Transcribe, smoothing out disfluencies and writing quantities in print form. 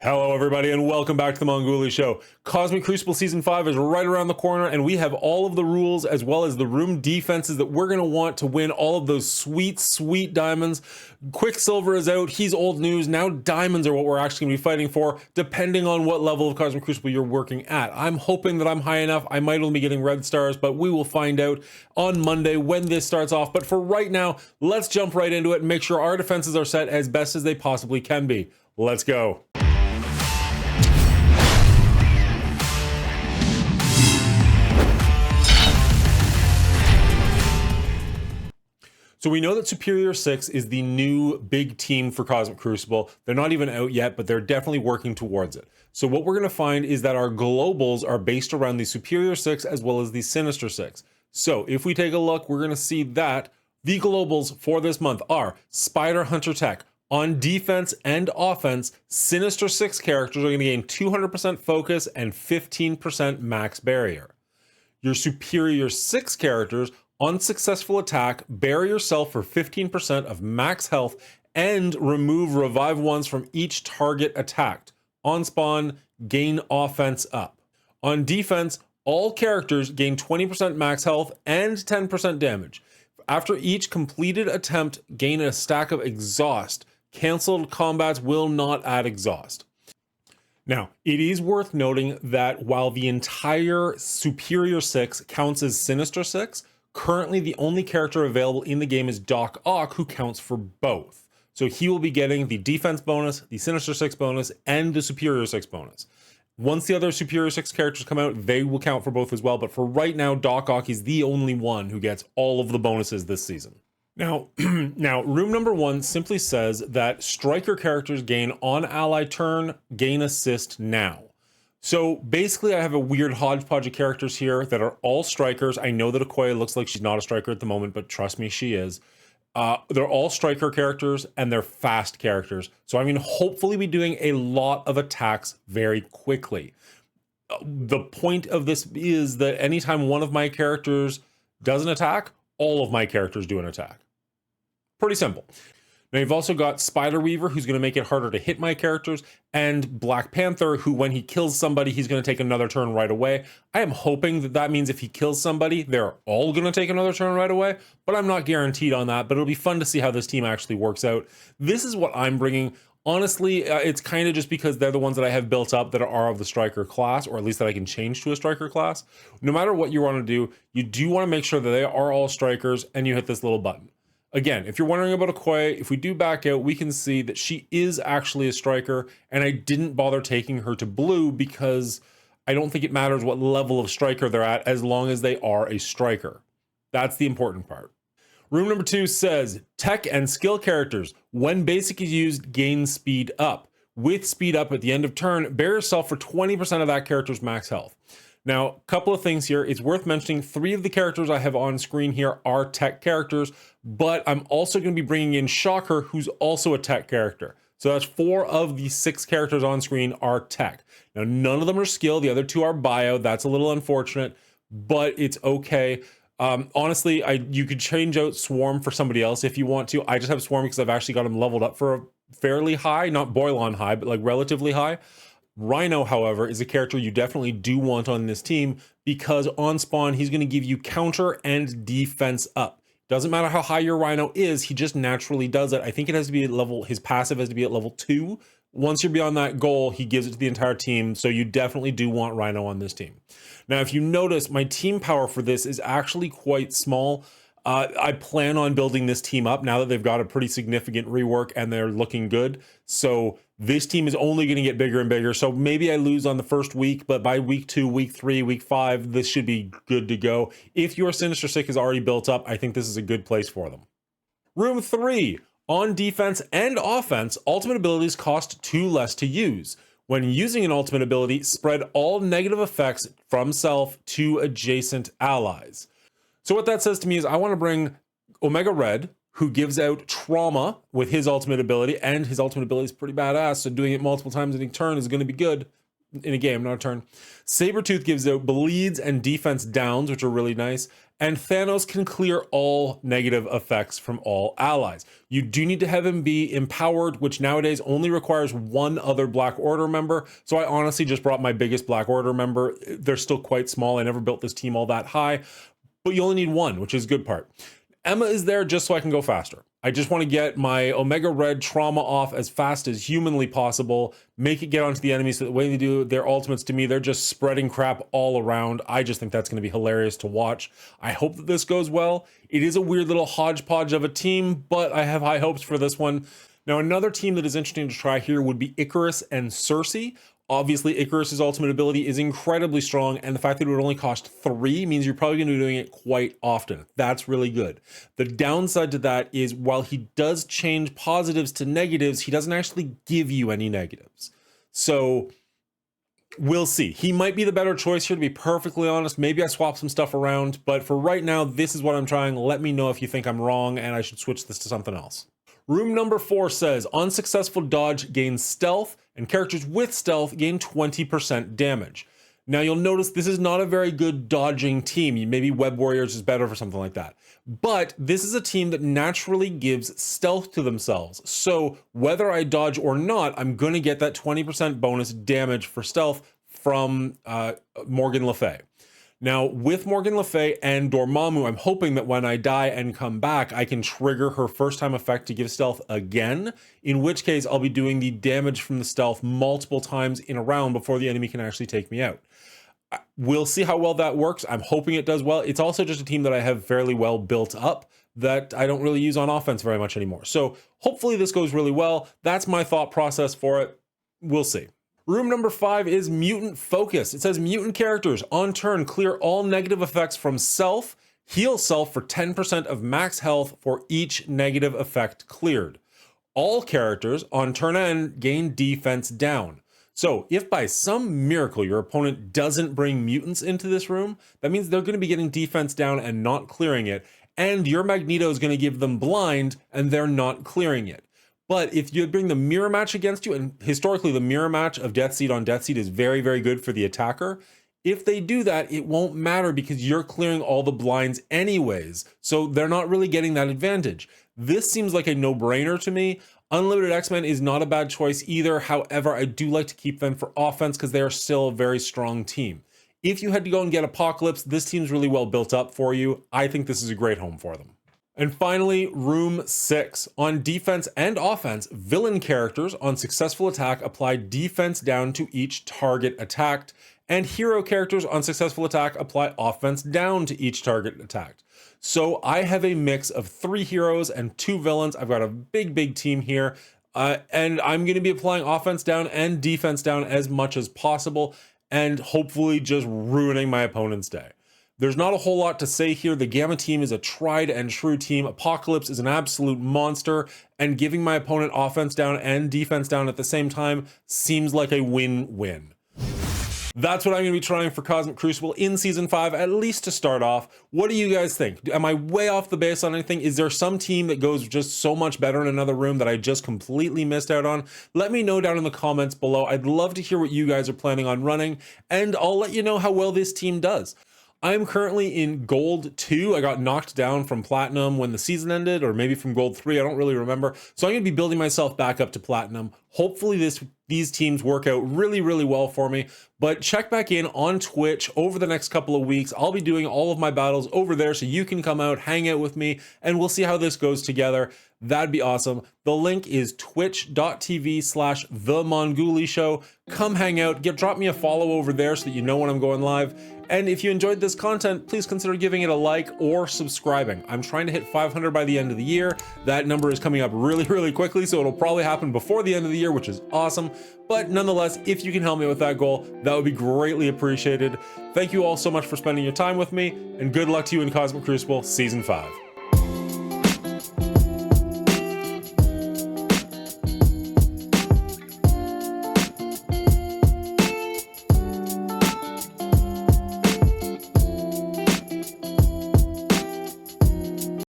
Hello everybody and welcome back to the Mongoli Show. Cosmic Crucible Season 5 is right around the corner and we have all of the rules as well as the room defenses that we're going to want to win all of those sweet diamonds. Quicksilver is out, he's old news. Now diamonds are what we're actually going to be fighting for depending on what level of Cosmic Crucible you're working at. I'm hoping that I'm high enough. I might only be getting red stars, but we will find out on Monday when this starts off. But for right now, let's jump right into it and make sure our defenses are set as best as they possibly can be. Let's go. So we know that Superior 6 is the new big team for Cosmic Crucible. They're not even out yet, but they're definitely working towards it. So what we're going to find is that our globals are based around the Superior 6 as well as the Sinister 6. So if we take a look, we're going to see that the globals for this month are Spider Hunter Tech. On defense and offense, Sinister 6 characters are going to gain 200% focus and 15% max barrier. Your Superior 6 characters on successful attack, bury yourself for 15% of max health and remove revive ones from each target attacked. On spawn, gain offense up. On defense, all characters gain 20% max health and 10% damage. After each completed attempt, gain a stack of exhaust. Cancelled combats will not add exhaust. Now, it is worth noting that while the entire Superior 6 counts as Sinister 6, currently, the only character available in the game is Doc Ock, who counts for both. So he will be getting the defense bonus, the Sinister 6 bonus, and the Superior 6 bonus. Once the other Superior 6 characters come out, they will count for both as well. But for right now, Doc Ock is the only one who gets all of the bonuses this season. Now, room number 1 simply says that striker characters gain on ally turn, gain assist now. So basically I have a weird hodgepodge of characters here that are all strikers. I know that Okoye looks like she's not a striker at the moment, but trust me, she is. They're all striker characters and they're fast characters. So I'm going to hopefully be doing a lot of attacks very quickly. The point of this is that anytime one of my characters does an attack, all of my characters do an attack. Pretty simple. Now you've also got Spider Weaver, who's going to make it harder to hit my characters, and Black Panther, who when he kills somebody, he's going to take another turn right away. I am hoping that that means if he kills somebody, they're all going to take another turn right away, but I'm not guaranteed on that, but it'll be fun to see how this team actually works out. This is what I'm bringing. Honestly, it's kind of just because they're the ones that I have built up that are of the striker class, or at least that I can change to a striker class. No matter what you want to do, you do want to make sure that they are all strikers, and you hit this little button. Again, if you're wondering about Okoye, if we do back out, we can see that she is actually a striker, and I didn't bother taking her to blue because I don't think it matters what level of striker they're at as long as they are a striker. That's the important part. Room number 2 says, tech and skill characters, when basic is used, gain speed up. With speed up at the end of turn, bear yourself for 20% of that character's max health. Now, a couple of things here. It's worth mentioning 3 of the characters I have on screen here are tech characters, but I'm also going to be bringing in Shocker, who's also a tech character. So that's 4 of the 6 characters on screen are tech. Now, none of them are skill. The other 2 are bio. That's a little unfortunate, but it's okay. Honestly, you could change out Swarm for somebody else if you want to. I just have Swarm because I've actually got him leveled up for a fairly high, not Boilon high, but like relatively high. Rhino, however, is a character you definitely do want on this team because on spawn, he's going to give you counter and defense up. Doesn't matter how high your Rhino is, he just naturally does it. I think it has to be at level, his passive has to be at level 2. Once you're beyond that goal, he gives it to the entire team. So you definitely do want Rhino on this team. Now, if you notice, my team power for this is actually quite small. I plan on building this team up now that they've got a pretty significant rework and they're looking good. So this team is only going to get bigger and bigger. So maybe I lose on the first week, but by week 2, week 3, week 5, this should be good to go. If your Sinister 6 is already built up, I think this is a good place for them. Room 3, on defense and offense, ultimate abilities cost 2 less to use. When using an ultimate ability, spread all negative effects from self to adjacent allies. So what that says to me is I want to bring Omega Red, who gives out trauma with his ultimate ability, and his ultimate ability is pretty badass, so doing it multiple times in a turn is going to be good. in a game, not a turn. Sabretooth gives out bleeds and defense downs, which are really nice. And Thanos can clear all negative effects from all allies. You do need to have him be empowered, which nowadays only requires one other Black Order member. So I honestly just brought my biggest Black Order member. They're still quite small. I never built this team all that high, but you only need one, which is a good part. Emma is there just so I can go faster. I just want to get my Omega Red trauma off as fast as humanly possible, make it get onto the enemy so the way they do their ultimates to me, they're just spreading crap all around. I just think that's going to be hilarious to watch. I hope that this goes well. It is a weird little hodgepodge of a team, but I have high hopes for this one. Now, another team that is interesting to try here would be Icarus and Cersei. Obviously, Icarus's ultimate ability is incredibly strong, and the fact that it would only cost 3 means you're probably going to be doing it quite often. That's really good. The downside to that is while he does change positives to negatives, he doesn't actually give you any negatives. So we'll see. He might be the better choice here, to be perfectly honest. Maybe I swap some stuff around, but for right now, this is what I'm trying. Let me know if you think I'm wrong and I should switch this to something else. Room number 4 says, unsuccessful dodge gains stealth, and characters with stealth gain 20% damage. Now you'll notice this is not a very good dodging team. Maybe Web Warriors is better for something like that. But this is a team that naturally gives stealth to themselves. So whether I dodge or not, I'm going to get that 20% bonus damage for stealth from Morgan Le Fay. Now, with Morgan Le Fay and Dormammu, I'm hoping that when I die and come back, I can trigger her first time effect to give stealth again, in which case I'll be doing the damage from the stealth multiple times in a round before the enemy can actually take me out. We'll see how well that works. I'm hoping it does well. It's also just a team that I have fairly well built up that I don't really use on offense very much anymore. So hopefully this goes really well. That's my thought process for it. We'll see. Room number 5 is Mutant Focus. It says mutant characters on turn clear all negative effects from self, heal self for 10% of max health for each negative effect cleared. All characters on turn end gain defense down. So if by some miracle your opponent doesn't bring mutants into this room, that means they're going to be getting defense down and not clearing it, and your Magneto is going to give them blind and they're not clearing it. But if you bring the mirror match against you, and historically the mirror match of Death Seed on Death Seed is very, very good for the attacker. If they do that, it won't matter because you're clearing all the blinds anyways. So they're not really getting that advantage. This seems like a no-brainer to me. Unlimited X-Men is not a bad choice either. However, I do like to keep them for offense because they are still a very strong team. If you had to go and get Apocalypse, this team's really well built up for you. I think this is a great home for them. And finally, room 6. On defense and offense, villain characters on successful attack apply defense down to each target attacked, and hero characters on successful attack apply offense down to each target attacked. So I have a mix of 3 heroes and 2 villains. I've got a big team here, and I'm going to be applying offense down and defense down as much as possible, and hopefully just ruining my opponent's day. There's not a whole lot to say here. The Gamma team is a tried and true team. Apocalypse is an absolute monster, and giving my opponent offense down and defense down at the same time seems like a win-win. That's what I'm going to be trying for Cosmic Crucible in Season 5, at least to start off. What do you guys think? Am I way off the base on anything? Is there some team that goes just so much better in another room that I just completely missed out on? Let me know down in the comments below. I'd love to hear what you guys are planning on running, and I'll let you know how well this team does. I'm currently in Gold 2. I got knocked down from Platinum when the season ended, or maybe from Gold 3, I don't really remember. So I'm going to be building myself back up to Platinum. Hopefully these teams work out really well for me, but check back in on Twitch over the next couple of weeks. I'll be doing all of my battles over there so you can come out, hang out with me, and we'll see how this goes together. That'd be awesome. The link is twitch.tv/TheMongoolie Show. Come hang out, drop me a follow over there so that you know when I'm going live. And if you enjoyed this content, please consider giving it a like or subscribing. I'm trying to hit 500 by the end of the year. That number is coming up really quickly, so it'll probably happen before the end of the year, which is awesome. But nonetheless, if you can help me with that goal, that would be greatly appreciated. Thank you all so much for spending your time with me, and good luck to you in Cosmic Crucible Season 5.